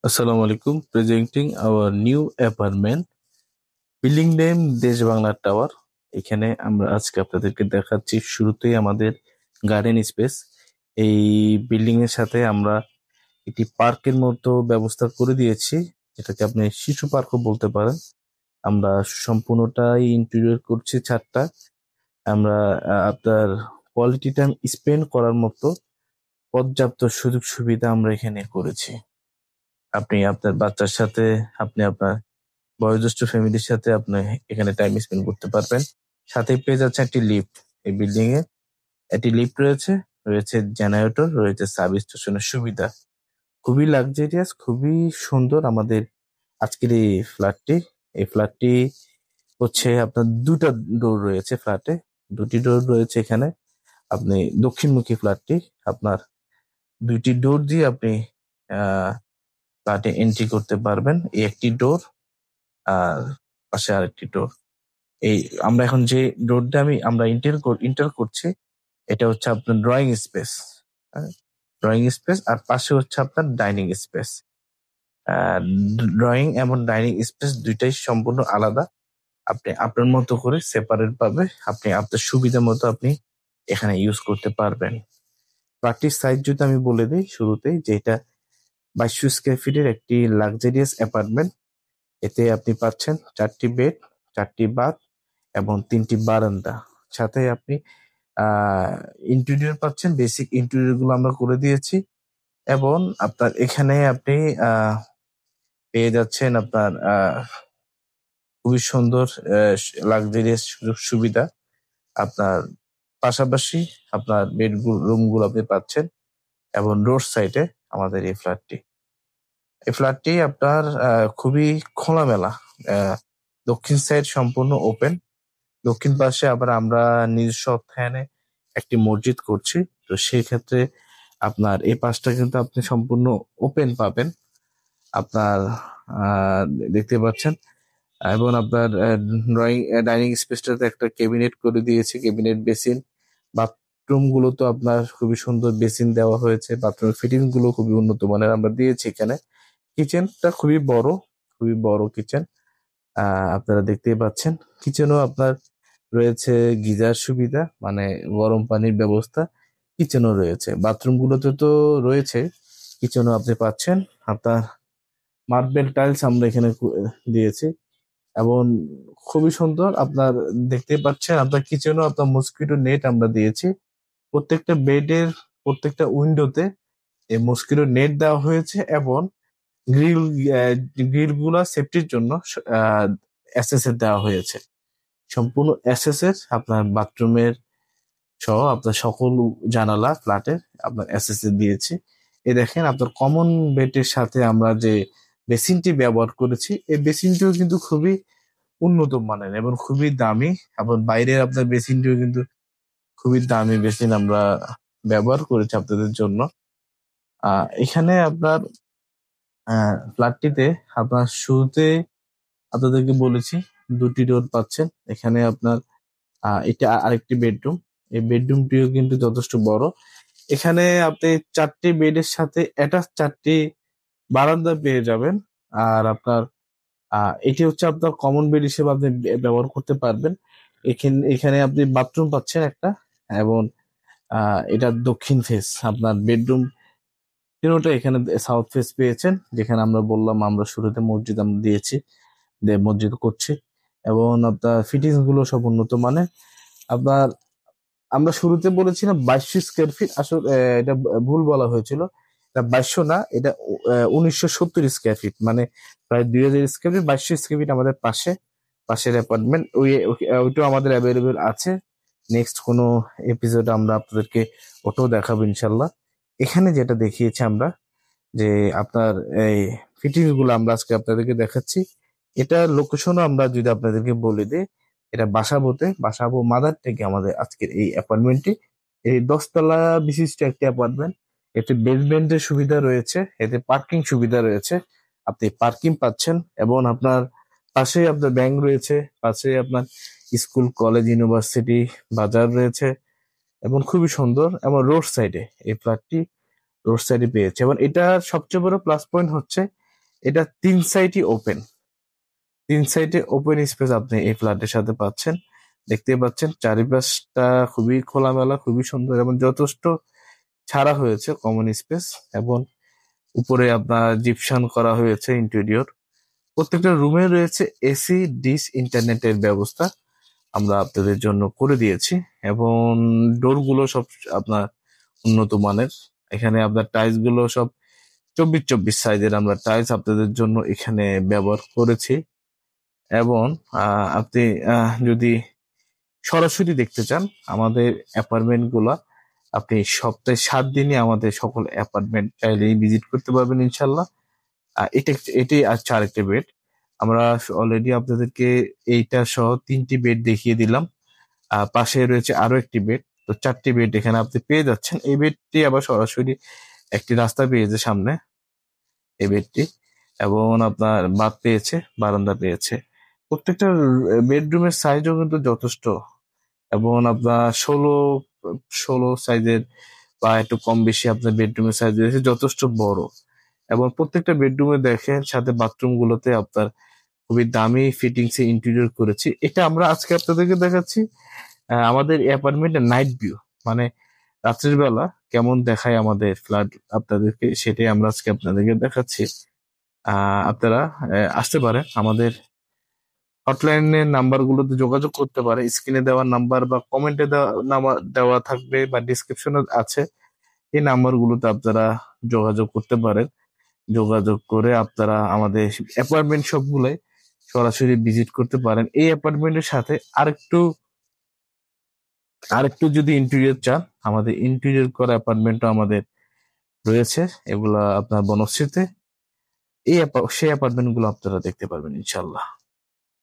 Assalamu alaikum. Presenting our new apartment. Building name দেশ Bangla tower. এখানে আমরা আজকে আপনাদেরকে দেখাচ্ছি শুরুতেই আমাদের গার্ডেন স্পেস। এই বিল্ডিং এর সাথে আমরা একটি পার্কের মতো ব্যবস্থা করে দিয়েছি, যেটাকে আপনি শিশু পার্কও বলতে পারেন। আমরা সম্পূর্ণটাই ইন্টেরিয়র করছি ছাদটা। আমরা আপনার কোয়ালিটি টাইম স্পেন্ড করার মতো পর্যাপ্ত সুযোগ সুবিধা আমরা এখানে করেছি। আপনি আপনার বাচ্চার সাথে, আপনি আপনার বয়োজ্যেষ্ঠ ফ্যামিলির সাথে আপনি এখানে টাইম স্পেন্ড করতে পারবেন। সাথে পেয়ে যাচ্ছে একটি লিফট। এই বিল্ডিং এ একটি লিফট রয়েছে, রয়েছে জেনারেটর, রয়েছে সাব স্টেশনের সুবিধা। খুবই লাক্সারিয়াস, খুবই সুন্দর আমাদের আজকের এই ফ্ল্যাটটি। এই ফ্ল্যাটটি হচ্ছে আপনার দুটা ডোর রয়েছে ফ্ল্যাটে, দুটি ডোর রয়েছে এখানে। আপনি দক্ষিণমুখী ফ্ল্যাটটি, আপনার দুইটি ডোর দিয়ে আপনি আহ ফ্ল্যাটে এন্ট্রি করতে পারবেন। এই একটি ডোর আর পাশে আরেকটি ডোর। এই আমরা এখন যে ডোরটা আমরা ইন্টার করছি, এটা হচ্ছে আপনার ড্রয়িং স্পেস। ড্রয়িং স্পেস আর পাশে হচ্ছে আপনার ডাইনিং স্পেস। ড্রয়িং এবং ডাইনিং স্পেস দুইটাই সম্পূর্ণ আলাদা। আপনি আপনার মতো করে সেপারেট ভাবে আপনি আপনার সুবিধা মতো আপনি এখানে ইউজ করতে পারবেন। ফ্ল্যাটটির সাইজ যদি আমি বলে দিই শুরুতেই, যে এটা 2200 স্কোয়ার ফিটের একটি লাক্সারিয়াস অ্যাপার্টমেন্ট। এতে আপনি পাচ্ছেন 4টি বেড, 4টি বাথ এবং 3টি বারান্দা। সাথে আপনি ইন্টেরিয়র পাচ্ছেন, বেসিক ইন্টেরিয়র গুলো আমরা করে দিয়েছি। এবং আপনার এখানে আপনি পেয়ে যাচ্ছেন আপনার খুবই সুন্দর লাক্সারিয়াস সুযোগ সুবিধা। আপনার পাশাপাশি আপনার রুম গুলো আপনি পাচ্ছেন এবং রোড সাইডে আমাদের এই ফ্ল্যাটটি আপনার খুবই খোলামেলা। আহ, দক্ষিণ সাইড সম্পূর্ণ ওপেন। দক্ষিণ পাশে আবার আমরা নিজস্ব অর্থায়নে একটি মসজিদ করছি। তো সেই ক্ষেত্রে আপনার এই পাশটা কিন্তু আপনি সম্পূর্ণ ওপেন পাবেন। আপনার আহ, দেখতে পাচ্ছেন। এবং আপনার ডাইনিং স্পেসটাতে একটা ক্যাবিনেট করে দিয়েছি, ক্যাবিনেট বেসিন। বাথরুম গুলো তো আপনার খুবই সুন্দর বেসিন দেওয়া হয়েছে, বাথরুমের ফিটিং গুলো খুবই উন্নত মানের আমরা দিয়েছি এখানে। কিচেনটা খুবই বড়, খুবই বড় কিচেন। আপনারা দেখতেই পাচ্ছেন। কিচেনও আপনার রয়েছে গিজার সুবিধা, মানে গরম পানির ব্যবস্থা কিচেনও রয়েছে। বাথরুম গুলোতে তো রয়েছে, কিচেনও আপনি পাচ্ছেন। আপনার মার্বেল টাইলস আমরা এখানে দিয়েছি এবং খুবই সুন্দর। আপনার দেখতে পাচ্ছেন আপনার কিচেনও আপনার মসকিটো নেট আমরা দিয়েছি। প্রত্যেকটা বেডের প্রত্যেকটা উইন্ডোতে এই মসকিটো নেট দেওয়া হয়েছে এবং গ্রিল গ্রিল গুলা সেফটির জন্য এসএস এর দেওয়া হয়েছে। সম্পূর্ণ এসএস এর আপনার বাথরুমের সহ আপনার সকল জানালা ফ্ল্যাটের আপনার এসএস এর দিয়েছি। এই দেখেন আপনার কমন বেডের সাথে আমরা যে বেসিনটি ব্যবহার করেছি, এই বেসিনটিও কিন্তু খুবই উন্নত মানের এবং খুবই দামি। এবং বাইরের আপনার বেসিনটিও কিন্তু খুবই দামি বেসিন আমরা ব্যবহার করেছি আপনাদের জন্য। এখানে আপনার ফ্ল্যাটটিতে আপনার শুরুতে আপনাদেরকে বলেছি দুটি ডোর পাচ্ছেন এখানে। আপনার এটা আরেকটি বেডরুম। এই বেডরুমটিও কিন্তু যথেষ্ট বড়। এখানে আপনি 4টি বেডের সাথে অ্যাটাচ 4টি বারান্দা পেয়ে যাবেন। আর আপনার এটি হচ্ছে আপনার কমন বেড হিসেবে আপনি ব্যবহার করতে পারবেন। এখানে আপনি বাথরুম পাচ্ছেন একটা এবং এটা দক্ষিণ ফেস আপনার বেডরুম। তিনোটা এখানে সাউথ ফেস পেয়েছেন, যেখানে আমরা বললাম আমরা শুরুতে মসজিদ আমরা দিয়েছি, মসজিদ করছি। এবং আপনার ফিটিংস গুলো সব উন্নত মানের। আপনার আমরা শুরুতে বলেছিলাম 2200 স্কোয়ার ফিট, আসলে এটা ভুল বলা হয়েছিল। এটা 2200 না, এটা 1970 স্কোয়ার ফিট, মানে প্রায় 2000 স্কোয়ার ফিট। 2200 স্কোয়ার ফিট আমাদের পাশের অ্যাপার্টমেন্ট, ওইটাও আমাদের অ্যাভেলেবেল আছে। নেক্সট কোনো এপিসোড আমরা আপনাদেরকে ওটাও দেখাবো ইনশাল্লাহ। এখানে যেটা দেখিয়েছি আমরা, যে আপনার এই ফিটিংস গুলো আমরা আজকে আপনাদেরকে দেখাচ্ছি। এটা লোকেশনও আমরা যদি আপনাদেরকে বলে দিই, এটা বাসাবো মাদার থেকে আমাদের আজকের এই অ্যাপার্টমেন্টটি। এই 10 তলা বিশিষ্ট একটি অ্যাপার্টমেন্ট। এতে বেসমেন্টের সুবিধা রয়েছে, এতে পার্কিং সুবিধা রয়েছে। আপনি পার্কিং পাচ্ছেন এবং আপনার পাশে আপনার ব্যাংক রয়েছে, পাশে আপনার স্কুল, কলেজ, ইউনিভার্সিটি, বাজার রয়েছে এবং খুবই সুন্দর। এবং রোড সাইডে এই ফ্ল্যাটটি রোড সাইডে পেয়েছে। এবং এটার সবচেয়ে বড় প্লাস পয়েন্ট হচ্ছে এটা 3 সাইডই ওপেন, 3 সাইডে ওপেন স্পেস আপনি এই ফ্ল্যাটের সাথে পাচ্ছেন। দেখতে পাচ্ছেন চারিপাশটা খুবই খোলামেলা, খুবই সুন্দর এবং যথেষ্ট ছাড়া হয়েছে কমন স্পেস, এবং উপরে আপনার জিপসান করা হয়েছে ইন্টেরিয়র। প্রত্যেকটা রুমে রয়েছে এসি, ডিশ, ইন্টারনেটের ব্যবস্থা আমরা আপনাদের জন্য করে দিয়েছি, এবং ডোরগুলো সব আপনার উন্নত মানের। এখানে আপনার টাইলস গুলো সব 24x24 সাইজের আমরা টাইলস আপনাদের জন্য এখানে ব্যবহার করেছি। এবং আপনি যদি সরাসরি দেখতে চান আমাদের অ্যাপার্টমেন্ট গুলা, আপনি সপ্তাহে 7 দিনই আমাদের সকল অ্যাপার্টমেন্ট চাইলেই ভিজিট করতে পারবেন ইনশাল্লাহ। এটা এটাই আচ্ছা আরেকটা বেড, আমরা অলরেডি আপনাদেরকে এইটা সহ 3টি বেড দেখিয়ে দিলাম। পাশে রয়েছে আরো একটি বেড, তো 4টি বেড এখানে আপনি পেয়ে যাচ্ছেন। এই বেডটি আবার সরাসরি একটি রাস্তা পেয়েছে সামনে এই বেডটি, এবং আপনার বাথ পেয়েছে, বারান্দা পেয়েছে। প্রত্যেকটা বেডরুমের সাইজও কিন্তু যথেষ্ট, এবং আপনার 16 সাইজের বা একটু কম বেশি আপনার বেডরুমের সাইজ রয়েছে, যথেষ্ট বড়। এবং প্রত্যেকটা বেডরুমে দেখেন সাথে বাথরুম গুলোতে আপনার খুবই দামি ফিটিংস এ ইন্টেরিয়র করেছি। এটা আমরা আজকে আপনাদেরকে দেখাচ্ছি আমাদের অ্যাপার্টমেন্টের নাইট ভিউ, মানে রাত্রের বেলা কেমন দেখায় আমাদের ফ্ল্যাট আপনাদেরকে, সেটাই আমরা আজকে আপনাদেরকে দেখাচ্ছি। আপনারা আসতে পারেন, আমাদের হটলাইনের নাম্বার গুলোতে যোগাযোগ করতে পারে। স্ক্রিনে দেওয়া নাম্বার বা কমেন্টে দেওয়া থাকবে বা ডিসক্রিপশনে আছে, এই নাম্বার গুলোতে আপনারা যোগাযোগ করতে পারেন। যোগাযোগ করে আপনারা আমাদের অ্যাপার্টমেন্ট সবগুলোই সরাসরি ভিজিট করতে পারেন। এই অ্যাপার্টমেন্টের সাথে আরেকটু আরেকটু যদি ইন্টেরিয়র চান, আমাদের ইন্টেরিয়র করা অ্যাপার্টমেন্টও আমাদের রয়েছে, এগুলা আপনার বনশ্রীতে। সেই অ্যাপার্টমেন্ট গুলো আপনারা দেখতে পারবেন ইনশাল্লাহ।